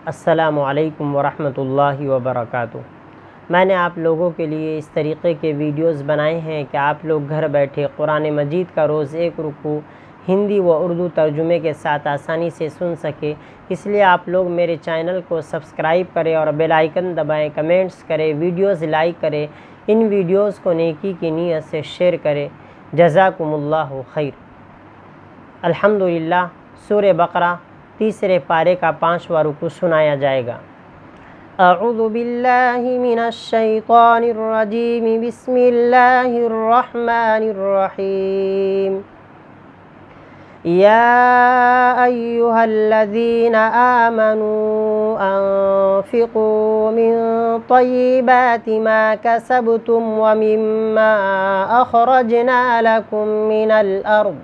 अस्सलामु अलैकुम वरहमतुल्लाहि वबरकातुहू। मैंने आप लोगों के लिए इस तरीक़े के वीडियोस बनाए हैं कि आप लोग घर बैठे कुरान मजीद का रोज़ एक रुकू हिंदी व उर्दू तर्जुमे के साथ आसानी से सुन सके। इसलिए आप लोग मेरे चैनल को सब्सक्राइब करें और बेल आइकन दबाएं, कमेंट्स करें, वीडियोस लाइक करें, इन वीडियोस को नेकी की नीयत से शेयर करें। जज़ाकुमुल्लाहु खैर। अल्हम्दुलिल्लाह। सूरह बकरा तीसरे पारे का 5वां रुकू सुनाया जाएगा। अऊज़ु बिल्लाहि मिनश शैतानिर रजीम, बिस्मिल्लाहिर रहमानिर रहीम। या अय्युहल्लज़ीना आमनू अन्फ़िक़ू मिन तय्यिबाति मा कसबतुम व मिम्मा अख़रजना लकुम मिनल अर्ज़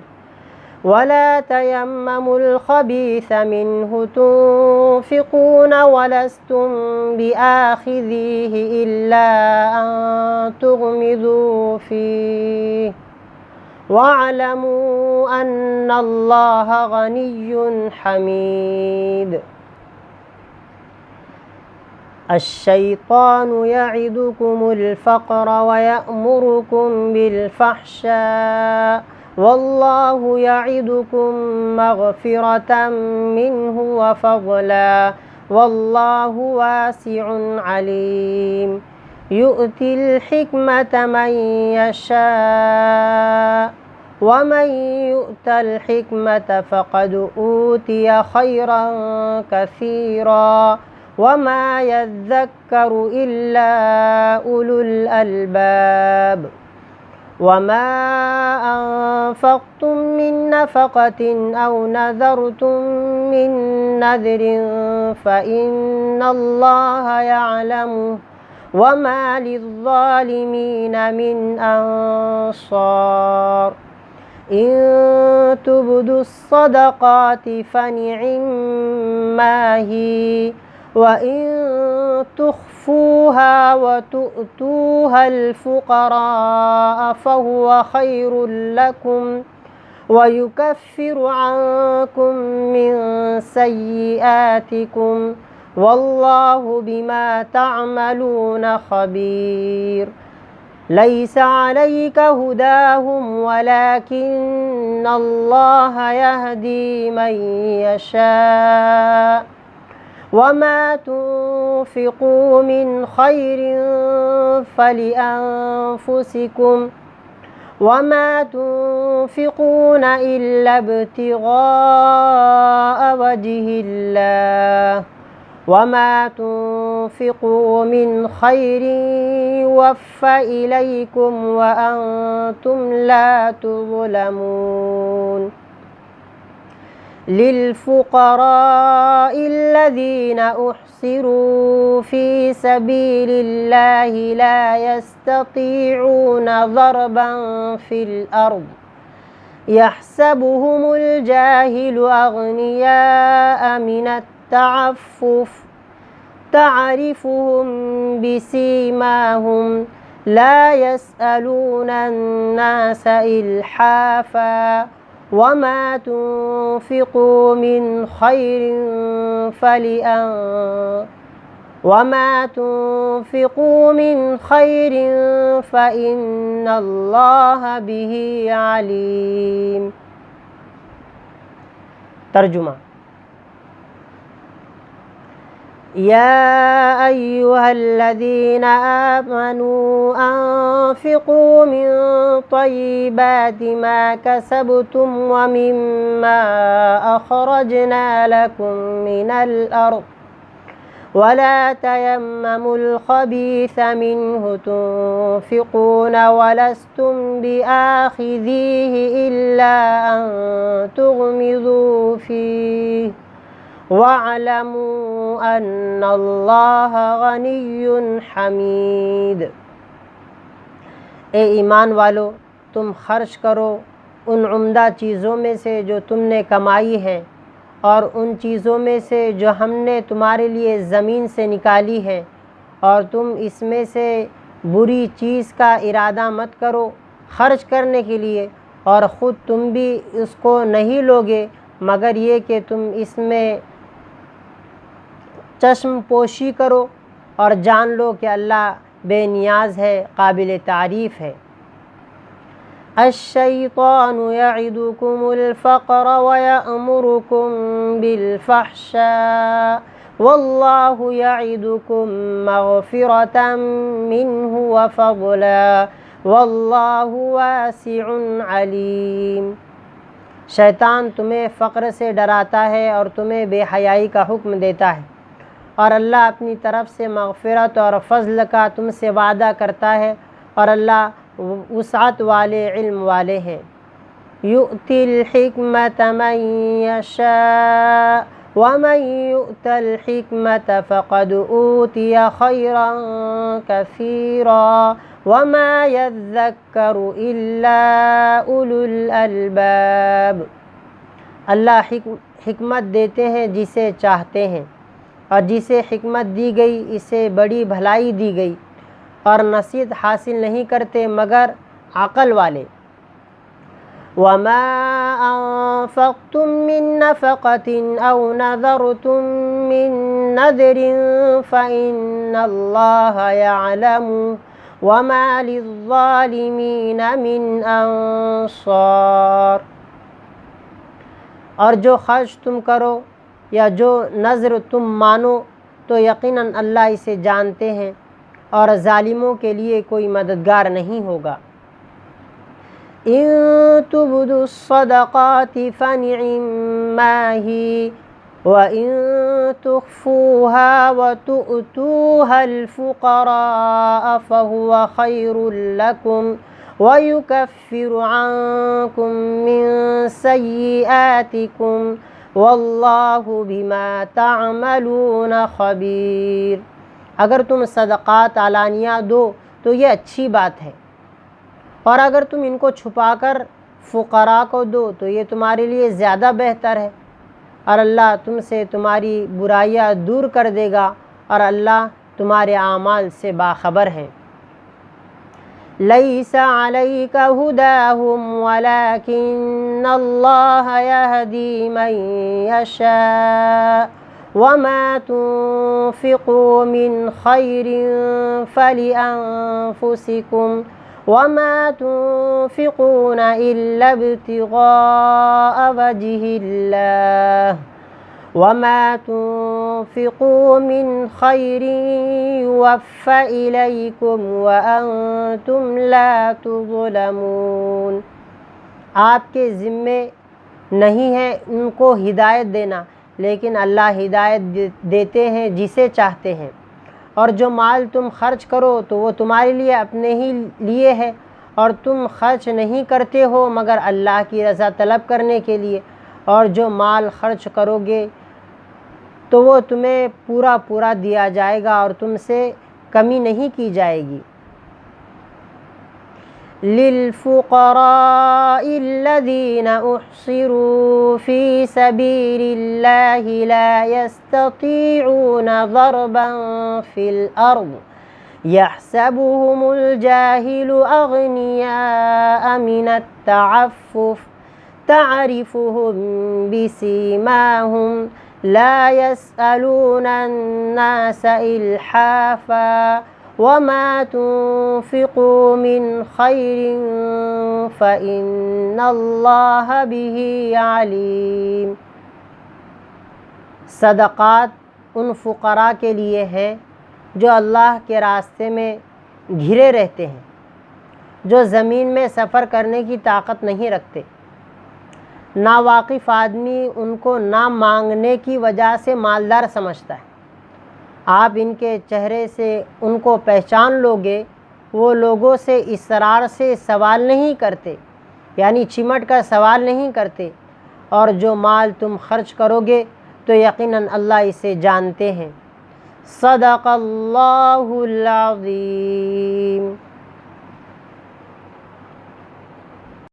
वला तयम्ममुल ख़बीथ मिन्हु तुन्फ़िक़ून वलस्तुम बिआख़िज़ीहि इल्ला अन तुग़मिज़ू फ़ीहि वअलमू अन्नल्लाह गनिय्युन हमीद। अश्शैतानु यइदुकुमुल फ़क़्र व यअमुरुकुम बिल फ़हशाइ वल्लाहु यइदुकुम मग़फ़िरतम मिन्हु व फ़ज़ला वल्लाहु वासिउन अलीम। युअतिल हिकमत मन यशा व मन युअतल हिकमत फ़क़द ऊतिय खैरन कसीरा व मा यज़्ज़क्करु इल्ला उलुल अलबाब। वमा अनफ़क़्तुम मिन नफ़क़तिन औ नज़रतुम मिन नज़रिन फ़इन्नल्लाह यअलमुहु वमा लिज़्ज़ालिमीन मिन अंसार। इन तुब्दुस सदक़ाति फ़निअम्मा ही व इन तुख़्फ़ूहा व तु'तूहल फ़ुक़राअ फ़हुव खैरुल लकुम व युकफ़्फ़िरु अन्कुम मिन सय्यिआतिकुम वल्लाहु बिमा तअमलून ख़बीर। लैसा अलैका हुदाहुम वलाकिन्नल्लाह यहदी मन यशा वमा तुन्फ़िक़ू मिन खैरिन फ़लिअन्फ़ुसिकुम वमा तुन्फ़िक़ून इल्ला इब्तिग़ाअ वजहिल्लाह वमा तुन्फ़िक़ू मिन खैरिन युवफ़्फ़ा इलैकुम व अंतुम ला तुज़लमून। लिल्फ़ुक़राइल्लज़ीना उहसिरू फ़ी सबीलिल्लाहि ला यस्ततीऊन ज़रबन फ़िल अर्ज़ यहसबुहुमुल जाहिलु अग़नियाअ मिनत तअफ़्फ़ुफ़ तारिफ़ुहुम बिसीमाहुम ला यसअलूना अन्नास इल्हाफ़ा वमा तुन्फ़िक़ू मिन खैरिन फ़इन्नल्लाह बिही अलीम। तर्जुमा। या अय्युहल्लज़ीना आमनू अन्फ़िक़ू मिन तय्यिबाति मा कसबतुम व मिम्मा अख़रजना लकुम मिनल अर्ज़ वला तयम्ममुल ख़बीथ मिन्हु तुन्फ़िक़ून वलस्तुम बिआख़िज़ीहि इल्ला अन तुग़मिज़ू फ़ीहि वअलमू अन्नल्लाह गनिय्युन हमीद। ए ईमान वालो, तुम खर्च करो उन उम्दा चीज़ों में से जो तुमने कमाई हैं और उन चीज़ों में से जो हमने तुम्हारे लिए ज़मीन से निकाली है, और तुम इसमें से बुरी चीज़ का इरादा मत करो खर्च करने के लिए, और ख़ुद तुम भी उसको नहीं लोगे मगर ये कि तुम इसमें چشم پوشی کرو اور جان لو کہ اللہ بے نیاز ہے، قابل تعریف ہے۔ الشیطان یعدکم الفقر ویأمرکم بالفحشاء واللہ یعدکم مغفرۃ منہ وفضلا واللہ واسع علیم۔ شیطان تمہیں فقر سے ڈراتا ہے اور تمہیں بے حیائی کا حکم دیتا ہے، اور اللہ اپنی طرف سے مغفرت اور فضل کا تم سے وعدہ کرتا ہے، اور اللہ وسعت والے، علم والے ہیں۔ یؤتی الحکمۃ من یشاء ومن یؤت الحکمۃ فقد اوتی خیرا کثیرا وما یذکر الا اولو الالباب۔ اللہ حکمت دیتے ہیں جسے چاہتے ہیں، اور جسے حکمت دی گئی اسے بڑی بھلائی دی گئی، اور نصیحت حاصل نہیں کرتے مگر عقل والے۔ وما انفقتم من نفقة او نذرتم من نذر فإن اللہ یعلم وما للظالمین من انصار۔ اور جو خرچ تم کرو یا جو نذر تم مانو تو یقیناً اللہ اسے جانتے ہیں، اور ظالموں کے لیے کوئی مددگار نہیں ہوگا۔ ان تبدوا الصدقات فنعما هی وَإِن تُخْفُوهَا وَتُؤْتُوهَا الْفُقَرَاءَ فَهُوَ خَيْرٌ لَكُمْ وَيُكَفِّرُ عَنكُم مِّن سَيِّئَاتِكُمْ وَاللَّهُ بِمَا تَعْمَلُونَ خَبِيرٌ۔ اگر تم صدقات علانیہ دو تو یہ اچھی بات ہے، اور اگر تم ان کو چھپا کر فقراء کو دو تو یہ تمہارے لیے زیادہ بہتر ہے، اور اللہ تم سے تمہاری برائیاں دور کر دے گا، اور اللہ تمہارے اعمال سے باخبر ہے۔ لیس علیک ھداھم ولکن اللہ یہدی من یشاء وما تنفقوا من خیر فلانفسکم وما تنفقون الا ابتغاء وجہ اللہ وما تنفقوا من خیر یوفى الیکم وانتم لا تظلمون۔ آپ کے ذمے نہیں ہے ان کو ہدایت دینا، لیکن اللہ ہدایت دیتے ہیں جسے چاہتے ہیں، اور جو مال تم خرچ کرو تو وہ تمہارے لیے اپنے ہی لیے ہے، اور تم خرچ نہیں کرتے ہو مگر اللہ کی رضا طلب کرنے کے لیے، اور جو مال خرچ کرو گے تو وہ تمہیں پورا پورا دیا جائے گا اور تم سے کمی نہیں کی جائے گی۔ للفقراء الذين احصروا في سبيل الله لا يستطيعون ضربا في الأرض يحسبهم الجاهل أغنياء من التعفف تعرفهم بسيماهم لا يسألون الناس إلحافا وما تنفقوا من خير فإن الله به عليم۔ صدقات ان فقراء کے لیے ہیں جو اللہ کے راستے میں گھرے رہتے ہیں، جو زمین میں سفر کرنے کی طاقت نہیں رکھتے۔ ناواقف آدمی ان کو نہ مانگنے کی وجہ سے مالدار سمجھتا ہے۔ آپ ان کے چہرے سے ان کو پہچان لوگے، وہ لوگوں سے اصرار سے سوال نہیں کرتے، یعنی چمٹ کر سوال نہیں کرتے، اور جو مال تم خرچ کرو گے تو یقیناً اللہ اسے جانتے ہیں۔ صدق اللہ العظیم۔